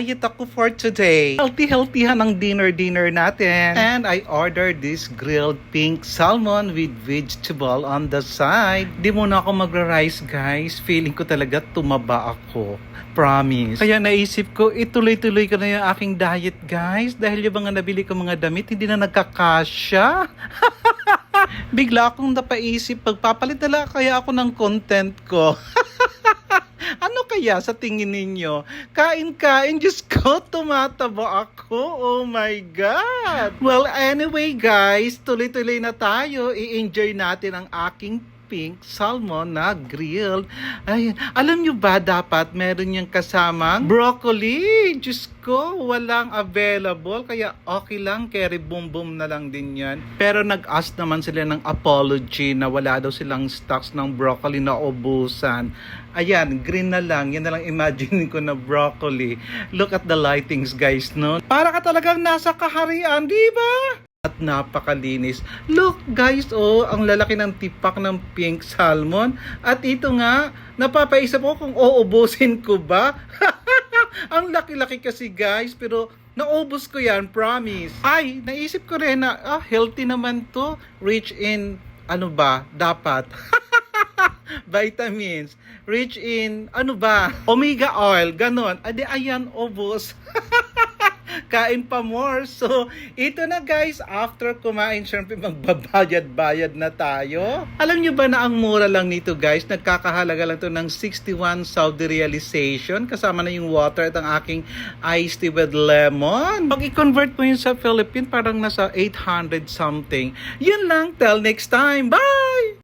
Nagda-diet ako for today. Healthy-healthyhan ang dinner natin. And I ordered this grilled pink salmon with vegetable on the side. Di muna ako magra-rice, guys. Feeling ko talaga tumaba ako. Promise. Kaya naisip ko, ituloy-tuloy ko na yung aking diet, guys. Dahil yung mga nabili ko mga damit, hindi na nagkakasya. Bigla akong napaisip, pagpapalit na lang kaya ako ng content ko. Ano kaya sa tingin ninyo? Kain-kain, Diyos ko, tumataba ako. Oh my God! Well, anyway guys, tuloy-tuloy na tayo. I-enjoy natin ang aking pink salmon na grilled. Ay, alam nyo ba dapat meron yung kasamang broccoli? Diyos ko, walang available. Kaya okay lang, carry boom boom na lang din yan. Pero nag-ask naman sila ng apology na wala daw silang stocks ng broccoli na ubusan. Ayan, green na lang. Yan na lang imagine ko na broccoli. Look at the lightings guys, no? Para ka talagang nasa kaharian, di ba? At napakalinis. Look guys, oh, ang lalaki ng tipak ng pink salmon. At ito nga, napapaisip ko kung uubusin ko ba. Ang laki-laki kasi guys, pero naubos ko yan, promise. Ay, naisip ko rin na, healthy naman to. Rich in, ano ba, dapat. Vitamins. Rich in, ano ba, omega oil, ganon. Adi, ayan, ubos. Kain pa more. So, ito na guys, after kumain, syempre magbabayad-bayad na tayo. Alam nyo ba na ang mura lang nito guys, nagkakahalaga lang to ng 61 Saudi realization, kasama na yung water at ang aking iced tea with lemon. Pag i-convert mo yun sa Philippine, parang nasa 800 something. Yun lang, till next time, bye!